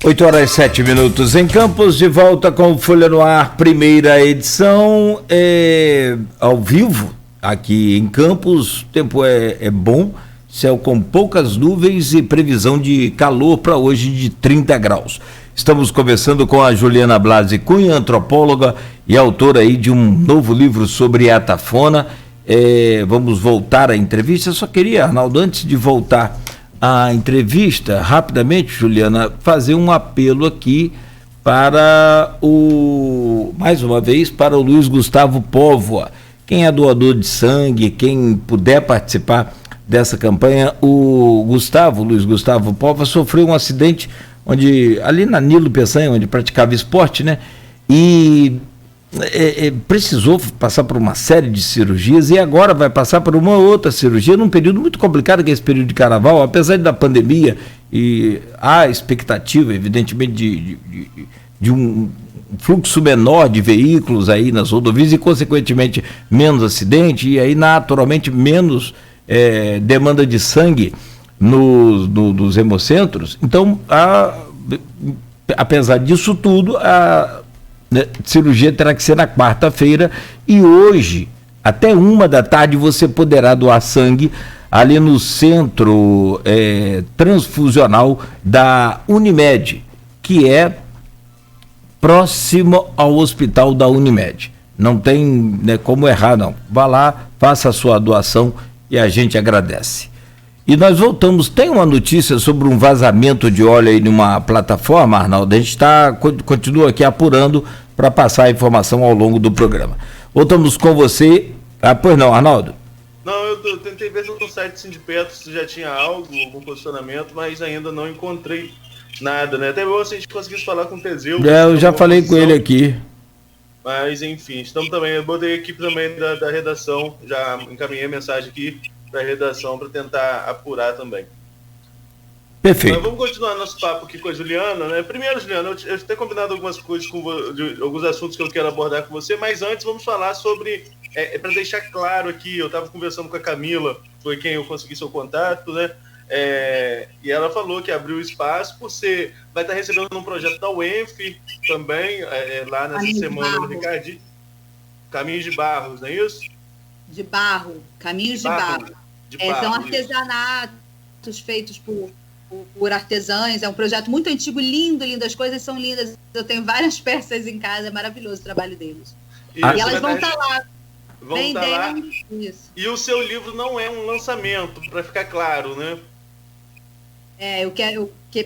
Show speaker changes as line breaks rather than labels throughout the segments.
8h07 em Campos, de volta com Folha no Ar, primeira edição, ao vivo, aqui em Campos. O tempo é bom, céu com poucas nuvens e previsão de calor para hoje de 30 graus. Estamos conversando com a Juliana Blasi Cunha, antropóloga e autora aí de um novo livro sobre atafona. Vamos voltar à entrevista. Só queria, Arnaldo, antes de voltar a entrevista, rapidamente, Juliana, fazer um apelo aqui para mais uma vez, para o Luiz Gustavo Póvoa. Quem é doador de sangue, quem puder participar dessa campanha, o Luiz Gustavo Póvoa sofreu um acidente ali na Nilo Peçanha, onde praticava esporte, né? E precisou passar por uma série de cirurgias e agora vai passar por uma outra cirurgia num período muito complicado, que é esse período de carnaval, apesar da pandemia, e há expectativa, evidentemente, de um fluxo menor de veículos aí nas rodovias e, consequentemente, menos acidente e aí, naturalmente, menos demanda de sangue nos hemocentros. Então, apesar disso tudo, cirurgia terá que ser na quarta-feira e hoje, até 13h, você poderá doar sangue ali no centro transfusional da Unimed, que é próximo ao hospital da Unimed. Não tem como errar, não. Vá lá, faça a sua doação e a gente agradece. E nós voltamos, tem uma notícia sobre um vazamento de óleo aí numa plataforma, Arnaldo, a gente continua aqui apurando para passar a informação ao longo do programa. Voltamos com você. Pois não, Arnaldo?
Não, eu tentei ver no site Sindipetro se já tinha algum posicionamento, mas ainda não encontrei nada, né? Até se a gente conseguisse falar com o Teseu.
Eu já falei com ele aqui.
Mas, enfim, estamos também, eu botei a equipe também da redação, já encaminhei a mensagem aqui para a redação para tentar apurar também.
Perfeito.
Mas vamos continuar nosso papo aqui com a Juliana, né? Primeiro, Juliana, eu tenho combinado algumas coisas alguns assuntos que eu quero abordar com você, mas antes vamos falar sobre, para deixar claro aqui, eu estava conversando com a Camila, foi quem eu consegui seu contato, né? E ela falou que abriu espaço vai estar recebendo um projeto da UENF também, lá nessa semana no Ricardinho. Caminhos de Barros, não é isso?
De barro, caminhos de barro. São artesanatos feitos por artesãs, é um projeto muito antigo, lindo, as coisas são lindas, eu tenho várias peças em casa, é maravilhoso o trabalho deles. E elas vão estar lá. Isso.
E o seu livro não é um lançamento, para ficar claro, né?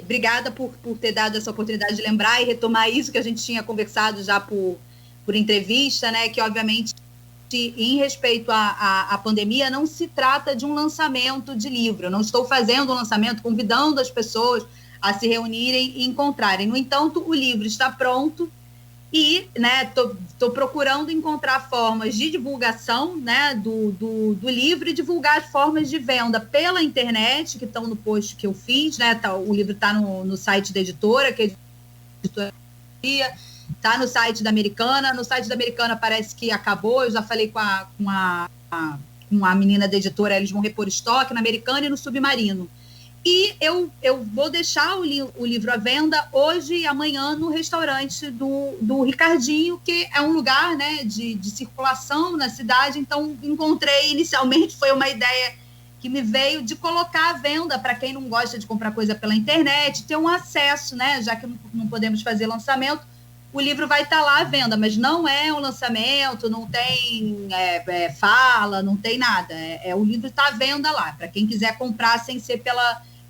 Obrigada por ter dado essa oportunidade de lembrar e retomar isso que a gente tinha conversado já por entrevista, né? Que, obviamente, em respeito à pandemia, não se trata de um lançamento de livro. Eu não estou fazendo um lançamento, convidando as pessoas a se reunirem e encontrarem. No entanto, o livro está pronto e estou procurando encontrar formas de divulgação, né, do livro e divulgar as formas de venda pela internet, que estão no post que eu fiz. Né, o livro está no site da editora, que é a editora. Está no site da Americana. No site da Americana parece que acabou. Eu já falei com a menina da editora, eles vão repor estoque na Americana e no Submarino. E eu vou deixar o livro à venda hoje e amanhã no restaurante do Ricardinho, que é um lugar, né, de circulação na cidade. Então, encontrei inicialmente, foi uma ideia que me veio de colocar à venda para quem não gosta de comprar coisa pela internet, ter um acesso, né, já que não podemos fazer lançamento. O livro vai estar lá à venda, mas não é um lançamento, não tem fala, não tem nada. O livro está à venda lá, para quem quiser comprar sem ser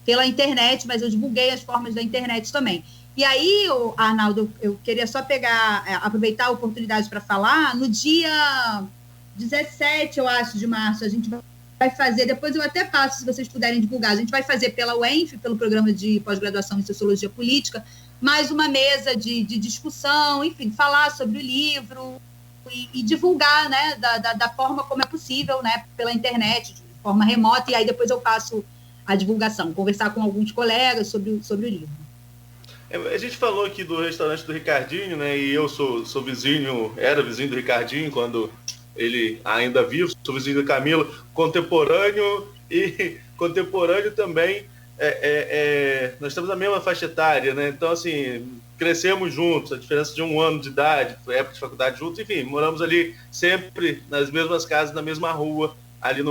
pela internet, mas eu divulguei as formas da internet também. E aí, Arnaldo, eu queria só aproveitar a oportunidade para falar, no dia 17, eu acho, de março, a gente vai fazer, depois eu até passo, se vocês puderem divulgar, a gente vai fazer pela UENF, pelo Programa de Pós-Graduação em Sociologia Política, mais uma mesa de discussão, enfim, falar sobre o livro e divulgar, né, da forma como é possível, né, pela internet, de forma remota, e aí depois eu passo a divulgação, conversar com alguns colegas sobre o livro.
A gente falou aqui do restaurante do Ricardinho, né, e eu sou vizinho, era vizinho do Ricardinho quando ele ainda vivo, sou vizinho da Camila, contemporâneo também nós temos a mesma faixa etária, né? Então, assim, crescemos juntos, a diferença de 1 ano de idade, foi época de faculdade juntos, enfim, moramos ali sempre nas mesmas casas, na mesma rua, ali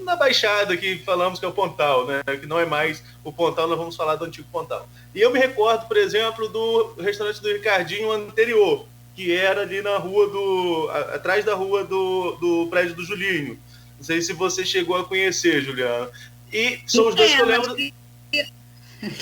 na Baixada, que falamos que é o Pontal, né? Que não é mais o Pontal, nós vamos falar do antigo Pontal. E eu me recordo, por exemplo, do restaurante do Ricardinho anterior, que era ali na rua atrás da rua do prédio do Julinho. Não sei se você chegou a conhecer, Juliana. E são os dois que eu lembro.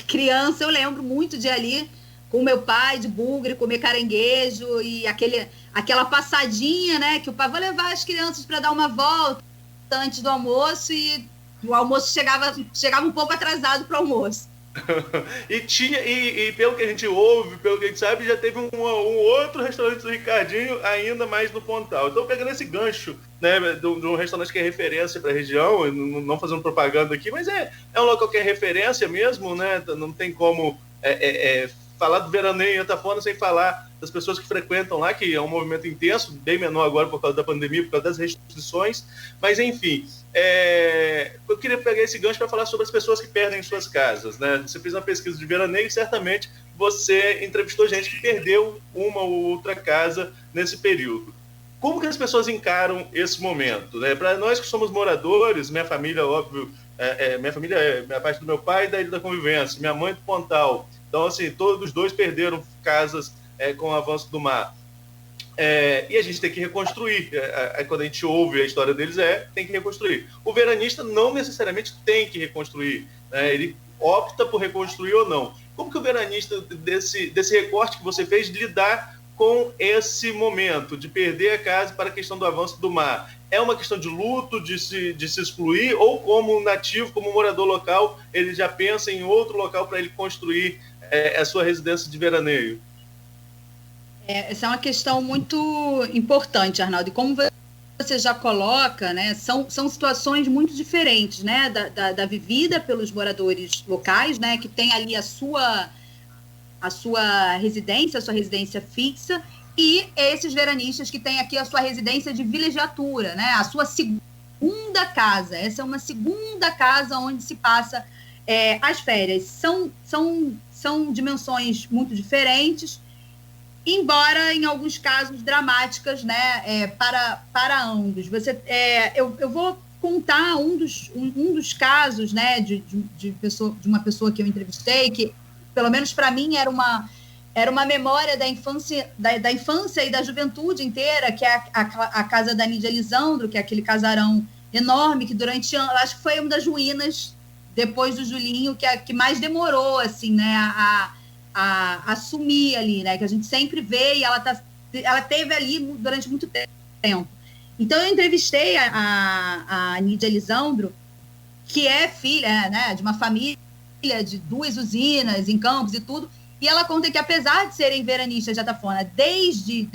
Criança, eu lembro muito de ali com meu pai, de bugre, comer caranguejo e aquela passadinha, né? Que o pai vai levar as crianças para dar uma volta antes do almoço, e o almoço chegava um pouco atrasado para o almoço.
e pelo que a gente ouve, pelo que a gente sabe, já teve um outro restaurante do Ricardinho ainda mais no Pontal. Então, pegando esse gancho, né, de um restaurante que é referência para a região, não fazendo propaganda aqui, mas é um local que é referência mesmo, né? Não tem como falar do veraneio em Atafona sem falar das pessoas que frequentam lá, que é um movimento intenso, bem menor agora por causa da pandemia, por causa das restrições, mas enfim, eu queria pegar esse gancho para falar sobre as pessoas que perdem suas casas, né? Você fez uma pesquisa de veraneio e certamente você entrevistou gente que perdeu uma ou outra casa nesse período. Como que as pessoas encaram esse momento, né? Para nós que somos moradores, minha família, óbvio, minha família é a parte do meu pai da Ilha da Convivência, minha mãe do Pontal. Então, assim, todos os dois perderam casas com o avanço do mar. E a gente tem que reconstruir. Quando a gente ouve a história deles, tem que reconstruir. O veranista não necessariamente tem que reconstruir, né? Ele opta por reconstruir ou não. Como que o veranista, desse recorte que você fez, lidar com esse momento de perder a casa para a questão do avanço do mar? É uma questão de luto, de se excluir, ou como nativo, como morador local, ele já pensa em outro local para ele construir a sua residência de veraneio?
Essa é uma questão muito importante, Arnaldo. E como você já coloca, né, são situações muito diferentes, né, da vivida pelos moradores locais, né, que tem ali a sua residência fixa, e esses veranistas que têm aqui a sua residência de vilegiatura, né, a sua segunda casa. Essa é uma segunda casa onde se passa as férias. São dimensões muito diferentes, embora em alguns casos dramáticas, né, para ambos. Eu vou contar um dos casos, né, de uma pessoa que eu entrevistei, que pelo menos para mim era uma memória da infância e da juventude inteira, que é a casa da Nídia Lisandro, que é aquele casarão enorme que durante anos, acho que foi uma das ruínas depois do Julinho que mais demorou, assim, né, a sumir ali, né, que a gente sempre vê, e ela teve ali durante muito tempo. Então eu entrevistei a Nídia Lisandro, que é filha, né, de uma família de 2 usinas em Campos e tudo, e ela conta que, apesar de serem veranistas de Atafona desde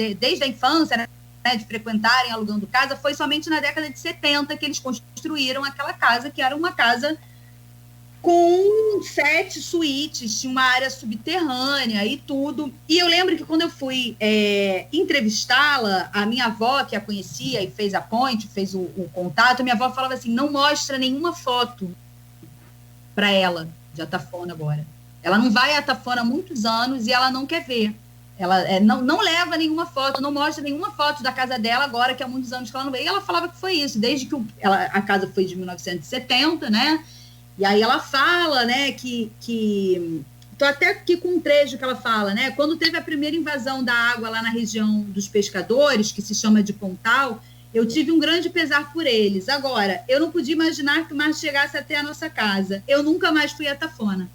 a infância, né, de frequentarem alugando casa, foi somente na década de 70 que eles construíram aquela casa, que era uma casa com 7 suítes, tinha uma área subterrânea e tudo. E eu lembro que quando eu fui entrevistá-la, a minha avó, que a conhecia e fez a ponte, fez o contato, minha avó falava assim, não mostra nenhuma foto para ela de Atafona agora. Ela não vai a Atafona há muitos anos e ela não quer ver. Ela não leva nenhuma foto, não mostra nenhuma foto da casa dela agora, que há muitos anos que ela não veio. E ela falava que foi isso, desde que a casa foi de 1970, né? E aí ela fala, né, que tô até aqui com um trecho que ela fala, né? Quando teve a primeira invasão da água lá na região dos pescadores, que se chama de Pontal, eu tive um grande pesar por eles. Agora, eu não podia imaginar que o mar chegasse até a nossa casa. Eu nunca mais fui a Atafona.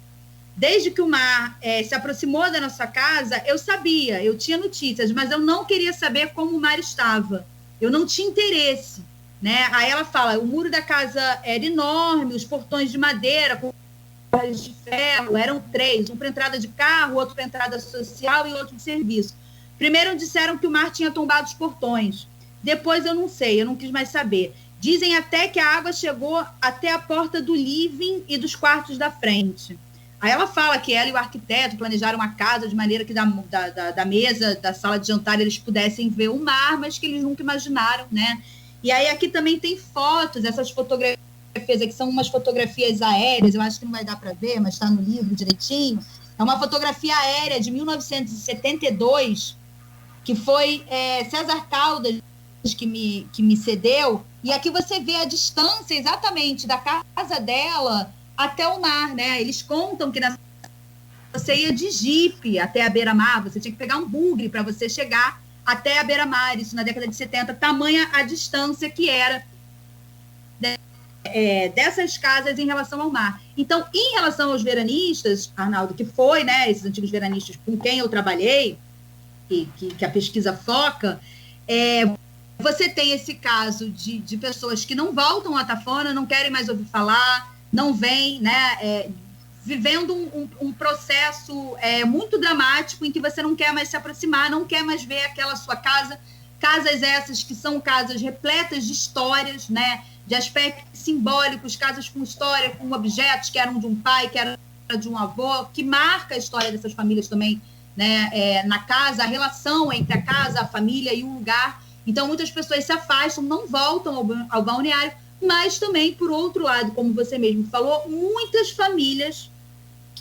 Desde que o mar se aproximou da nossa casa, eu sabia, eu tinha notícias, mas eu não queria saber como o mar estava. Eu não tinha interesse, né? Aí ela fala, o muro da casa era enorme, os portões de madeira com de ferro, eram 3, um para entrada de carro, outro para entrada social e outro de serviço. Primeiro disseram que o mar tinha tombado os portões. Depois eu não sei, eu não quis mais saber. Dizem até que a água chegou até a porta do living e dos quartos da frente. Aí ela fala que ela e o arquiteto planejaram uma casa de maneira que da mesa, da sala de jantar, eles pudessem ver o mar, mas que eles nunca imaginaram, né? E aí aqui também tem fotos, essas fotografias defesa, que são umas fotografias aéreas, eu acho que não vai dar para ver, mas está no livro direitinho. É uma fotografia aérea de 1972, que foi César Caldas que me cedeu, e aqui você vê a distância exatamente da casa dela até o mar, né? Eles contam que você ia de jipe até a beira-mar, você tinha que pegar um bugre para você chegar até a beira-mar, isso na década de 70, tamanha a distância que era dessas casas em relação ao mar. Então, em relação aos veranistas, Arnaldo, que foi, né, esses antigos veranistas com quem eu trabalhei, que a pesquisa foca, você tem esse caso de pessoas que não voltam à Tafona, não querem mais ouvir falar, não vêm, né, vivendo um processo muito dramático em que você não quer mais se aproximar, não quer mais ver aquela sua casa, casas essas que são casas repletas de histórias, né, de aspectos simbólicos, casas com história, com objetos que eram de um pai, que eram de um avô, que marca a história dessas famílias também, né, na casa, a relação entre a casa, a família e o lugar. Então, muitas pessoas se afastam, não voltam ao balneário, mas também, por outro lado, como você mesmo falou, muitas famílias,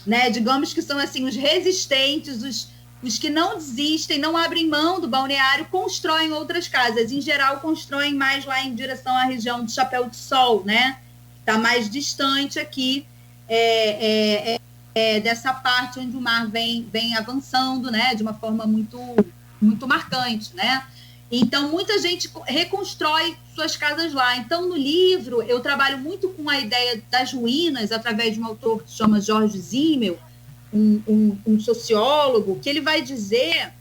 né, digamos que são assim, os resistentes, os que não desistem, não abrem mão do balneário, constroem outras casas. Em geral, constroem mais lá em direção à região do Chapéu de Sol, né? Está mais distante aqui dessa parte onde o mar vem avançando, né? De uma forma muito, muito marcante, né? Então, muita gente reconstrói suas casas lá. Então, no livro, eu trabalho muito com a ideia das ruínas, através de um autor que se chama Jorge Simmel, um sociólogo, que ele vai dizer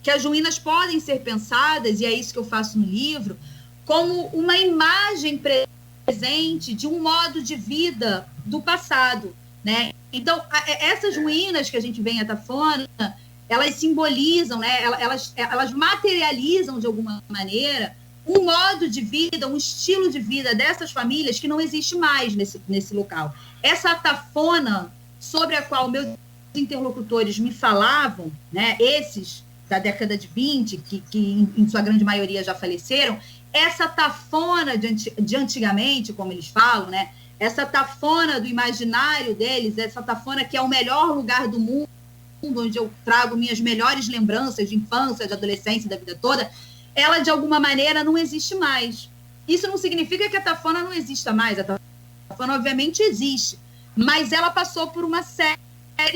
que as ruínas podem ser pensadas, e é isso que eu faço no livro, como uma imagem presente de um modo de vida do passado, né? Então, essas ruínas que a gente vê em Tafona, elas simbolizam, né? Elas materializam, de alguma maneira, um modo de vida, um estilo de vida dessas famílias que não existe mais nesse local. Essa Tafona sobre a qual meus interlocutores me falavam, né, esses da década de 20, que em sua grande maioria já faleceram, essa Tafona de antigamente, como eles falam, né, essa Tafona do imaginário deles, essa Tafona que é o melhor lugar do mundo, onde eu trago minhas melhores lembranças de infância, de adolescência, da vida toda, ela, de alguma maneira, não existe mais. Isso não significa que a Tafona não exista mais. A Tafona, obviamente, existe, mas ela passou por uma série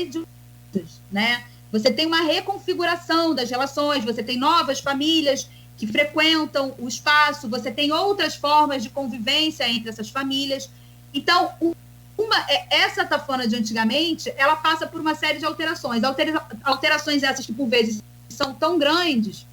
de lutas, né? Você tem uma reconfiguração das relações, você tem novas famílias que frequentam o espaço, você tem outras formas de convivência entre essas famílias. Então, essa Tafona de antigamente, ela passa por uma série de alterações. Alterações essas que, por vezes, são tão grandes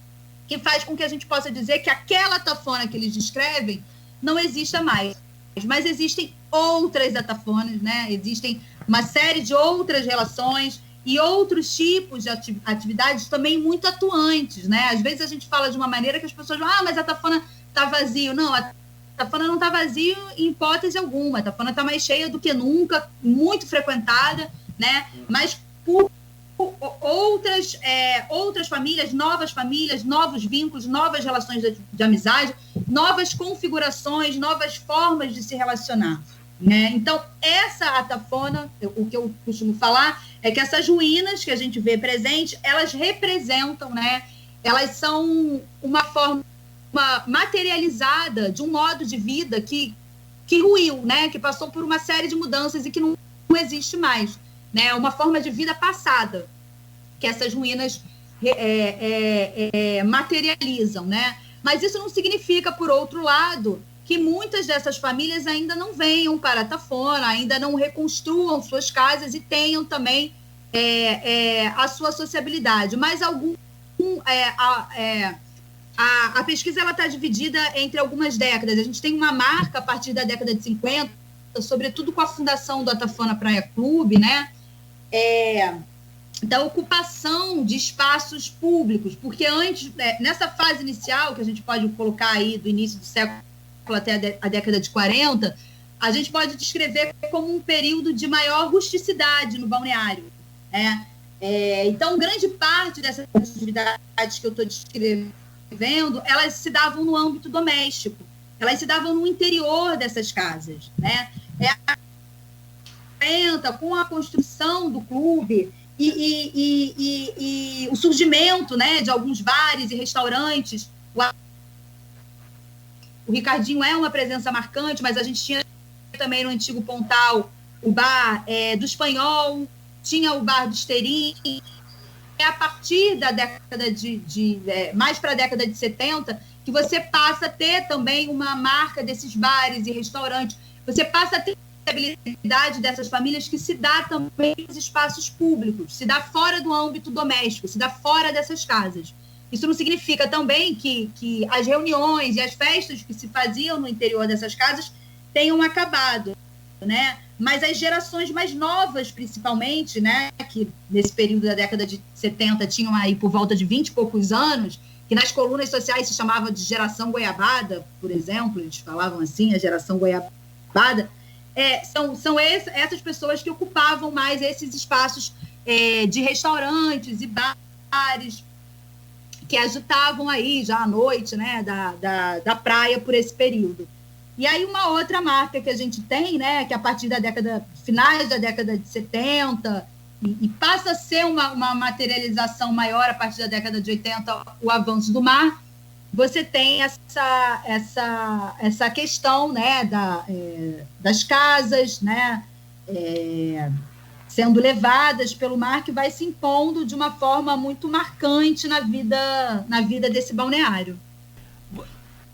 que faz com que a gente possa dizer que aquela Tafona que eles descrevem não exista mais. Mas existem outras Tafonas, né? Existem uma série de outras relações e outros tipos de atividades também muito atuantes, né? Às vezes a gente fala de uma maneira que as pessoas falam, mas a Tafona está vazio. Não, a Tafona não está vazio em hipótese alguma. A Tafona está mais cheia do que nunca, muito frequentada, né? Mas por outras famílias, novos vínculos, novas relações de amizade, novas configurações, novas formas de se relacionar, né? Então, essa Tafona, o que eu costumo falar é que essas ruínas que a gente vê presente, elas representam, né? Elas são uma forma materializada de um modo de vida que ruiu, né? Que passou por uma série de mudanças e que não existe mais, né? Uma forma de vida passada que essas ruínas materializam, né? Mas isso não significa, por outro lado, que muitas dessas famílias ainda não venham para a Tafona, ainda não reconstruam suas casas e tenham também a sua sociabilidade. Mas a pesquisa está dividida entre algumas décadas. A gente tem uma marca a partir da década de 50, sobretudo com a fundação do Tafona Praia Clube, né? Da ocupação de espaços públicos, porque antes, nessa fase inicial, que a gente pode colocar aí do início do século até a década de 40, a gente pode descrever como um período de maior rusticidade no balneário, né? Então, grande parte dessas atividades que eu estou descrevendo, elas se davam no âmbito doméstico, elas se davam no interior dessas casas, né? Com a construção do clube e o surgimento, né, de alguns bares e restaurantes. O Ricardinho é uma presença marcante, mas a gente tinha também no antigo Pontal o bar do Espanhol, tinha o bar do Esterim. É a partir da década mais para a década de 70 que você passa a ter também uma marca desses bares e restaurantes. Você passa a ter a habilidade dessas famílias que se dá também nos espaços públicos, se dá fora do âmbito doméstico, se dá fora dessas casas. Isso não significa também que as reuniões e as festas que se faziam no interior dessas casas tenham acabado, né? Mas as gerações mais novas, principalmente, né, que nesse período da década de 70 tinham aí por volta de 20 e poucos anos, que nas colunas sociais se chamava de geração goiabada, por exemplo, eles falavam assim, a geração goiabada, são essas pessoas que ocupavam mais esses espaços de restaurantes e bares, que agitavam aí já à noite, né, da praia por esse período. E aí uma outra marca que a gente tem, né, que a partir da finais da década de 70, e passa a ser uma materialização maior a partir da década de 80, o avanço do mar, você tem essa questão, né, das casas, né, sendo levadas pelo mar, que vai se impondo de uma forma muito marcante na vida desse balneário.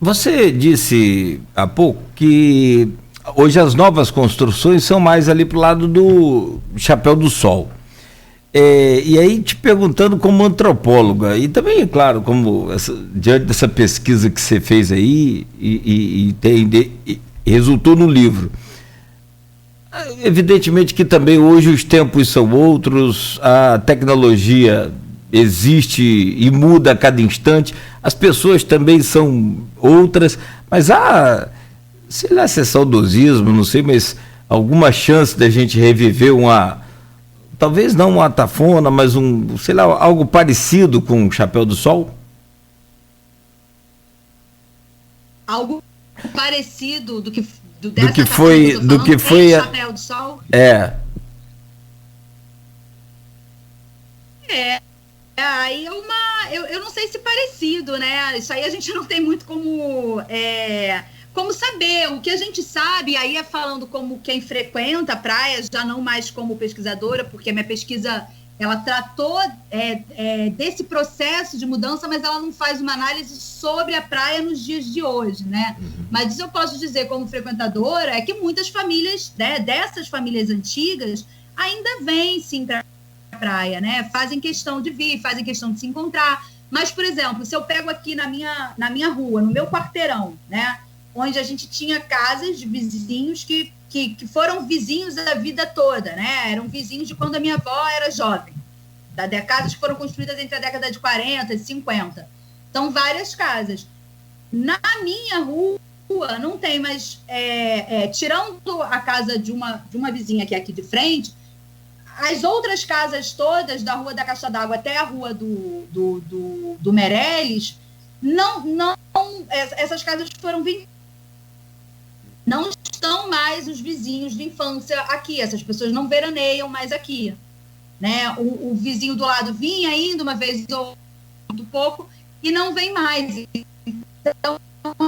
Você disse há pouco que hoje as novas construções são mais ali para o lado do Chapéu do Sol. E aí te perguntando como antropóloga, e também, claro, diante dessa pesquisa que você fez aí e resultou no livro. Evidentemente que também hoje os tempos são outros, a tecnologia existe e muda a cada instante, as pessoas também são outras, mas sei lá se é saudosismo, não sei, mas alguma chance da gente reviver talvez não uma tafona, mas sei lá, algo parecido com o Chapéu do Sol?
Algo parecido do que
foi
Chapéu do Sol? Aí eu não sei se parecido, né? Isso aí a gente não tem muito como saber. O que a gente sabe, aí é falando como quem frequenta a praia, já não mais como pesquisadora, porque a minha pesquisa, ela tratou desse processo de mudança, mas ela não faz uma análise sobre a praia nos dias de hoje, né? Mas isso eu posso dizer como frequentadora, é que muitas famílias, né, dessas famílias antigas, ainda vêm, sim, para praia, né? Fazem questão de vir, fazem questão de se encontrar. Mas, por exemplo, se eu pego aqui na minha rua, no meu quarteirão, né, onde a gente tinha casas de vizinhos que foram vizinhos a vida toda, né? Eram vizinhos de quando a minha avó era jovem. Casas que foram construídas entre a década de 40 e 50. São várias casas. Na minha rua não tem mais, tirando a casa de uma vizinha que é aqui de frente, as outras casas todas, da Rua da Caixa d'Água até a Rua do Meireles, essas casas foram vendidas. Não estão mais os vizinhos de infância aqui, essas pessoas não veraneiam mais aqui, né? O vizinho do lado vinha ainda uma vez ou muito pouco e não vem mais. Então,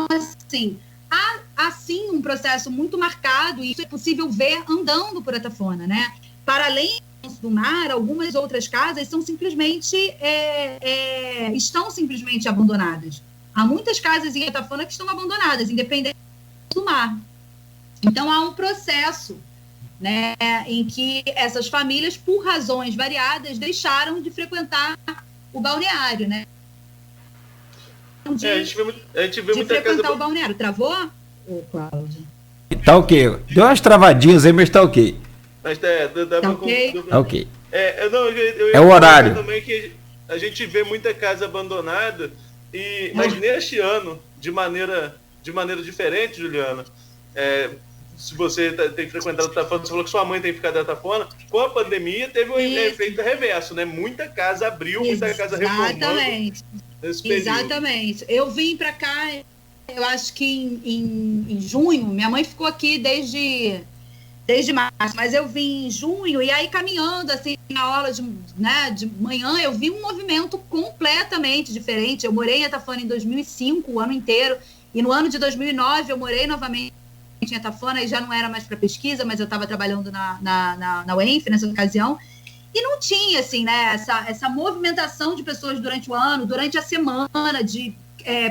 assim, há sim um processo muito marcado, e isso é possível ver andando por Atafona, né? Para além do mar, algumas outras casas são simplesmente estão simplesmente abandonadas. Há muitas casas em Atafona que estão abandonadas, independente do mar. Então há um processo, né, em que essas famílias, por razões variadas, deixaram de frequentar o balneário, né?
A gente vê muita casa.
O balneário travou, Cláudio?
Tá ok. Deu umas travadinhas aí, mas tá ok.
Mas dá
tá ok?
Tá ok.
Eu
é o horário.
Também que a gente vê muita casa abandonada, mas neste ano, de maneira diferente, Juliana, se você tem frequentado a Atafona, você falou que sua mãe tem ficado em Atafona, com a pandemia teve um efeito reverso, né? Muita casa abriu, muita casa reformando.
Exatamente. Eu vim para cá eu acho que em junho, minha mãe ficou aqui desde março, mas eu vim em junho, e aí caminhando, assim, na aula de manhã, eu vi um movimento completamente diferente. Eu morei em Atafona em 2005, o ano inteiro, e no ano de 2009 eu morei novamente em Atafona, e já não era mais para pesquisa, mas eu estava trabalhando na UENF nessa ocasião, e não tinha, assim, né, essa movimentação de pessoas durante o ano, durante a semana, de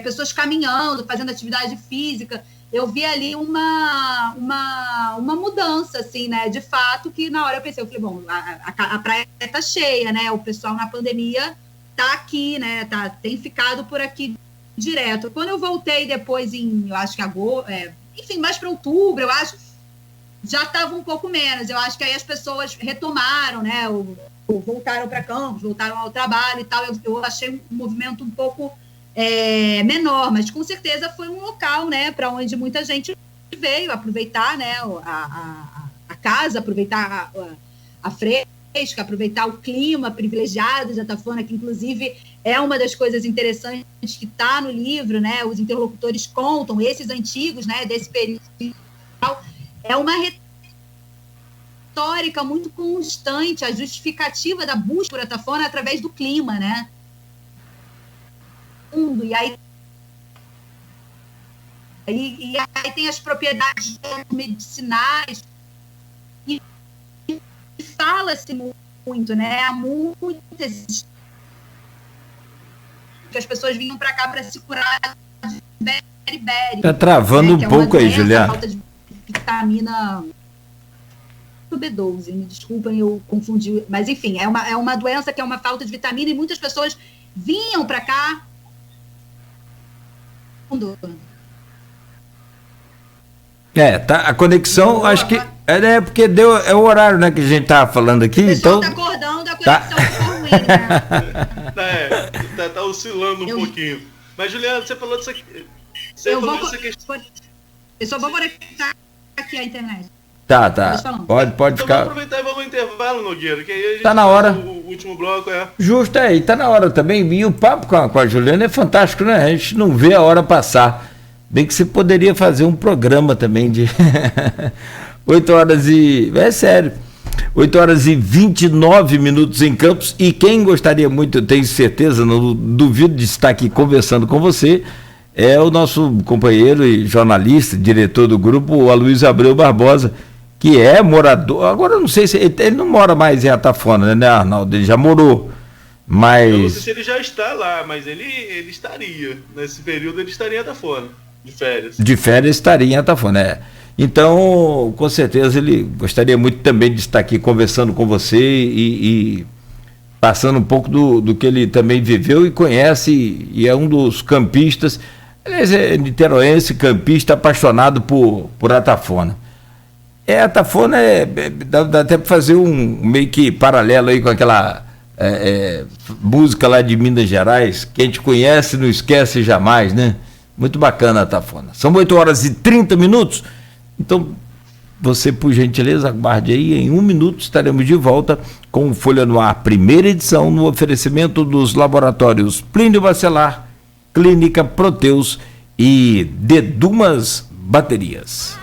pessoas caminhando, fazendo atividade física. Eu vi ali uma mudança, assim, né, de fato, que na hora eu pensei, eu falei, bom, a praia tá cheia, né, o pessoal na pandemia tá aqui, né, tem ficado por aqui direto. Quando eu voltei depois eu acho que enfim, mais para outubro, eu acho, já estava um pouco menos. Eu acho que aí as pessoas retomaram, né, voltaram para campos, voltaram ao trabalho e tal. Eu achei um movimento um pouco menor, mas com certeza foi um local, né, para onde muita gente veio aproveitar, né, a casa, aproveitar a fresca, aproveitar o clima privilegiado de Atafona, que inclusive é uma das coisas interessantes que está no livro, né, os interlocutores contam, esses antigos, né, desse período, é uma retórica muito constante, a justificativa da busca por Atafona através do clima, né, e aí tem as propriedades medicinais e fala-se muito, né? Há muitas que as pessoas vinham para cá para se curar de beriberi.
Tá travando um pouco aí, Juliana.
Falta de vitamina B12, me desculpem, eu confundi, mas enfim, é uma doença que é uma falta de vitamina e muitas pessoas vinham para cá.
Tá, a conexão, acho que porque é o horário, né, que a gente tava falando aqui, então
tá acordando, a conexão ficou ruim, né?
Tá oscilando um pouquinho. Mas, Juliana, você falou disso aqui.
Eu só vou conectar aqui a internet.
Tá. Pode
então
ficar.
Vamos aproveitar e vamos ao intervalo, Nogueira, que aí a gente
tá na hora.
O último bloco
Justo, e tá na hora também. E o papo com a Juliana é fantástico, né? A gente não vê a hora passar. Bem que você poderia fazer um programa também de 8 horas e... É sério. 8 horas e 29 minutos em Campos. E quem gostaria muito, eu tenho certeza, não duvido de estar aqui conversando com você, é o nosso companheiro e jornalista, diretor do grupo, o Aloysio Abreu Barbosa, que é morador, agora eu não sei se ele não mora mais em Atafona, né, Arnaldo? Ele já morou, mas... Eu
não sei se ele já está lá, mas ele estaria, nesse período ele estaria em Atafona, de férias.
De férias estaria em Atafona, Então, com certeza ele gostaria muito também de estar aqui conversando com você e passando um pouco do que ele também viveu e conhece, e é um dos campistas, aliás, é niteroense, campista, apaixonado por Atafona. Atafona dá até para fazer um meio que paralelo aí com aquela música lá de Minas Gerais, que a gente conhece não esquece jamais, né? Muito bacana a Atafona. São 8 horas e 30 minutos, então você, por gentileza, aguarde aí, em 1 minuto estaremos de volta com o Folha no Ar, primeira edição, no oferecimento dos laboratórios Plínio Bacelar, Clínica Proteus e Dedumas Baterias.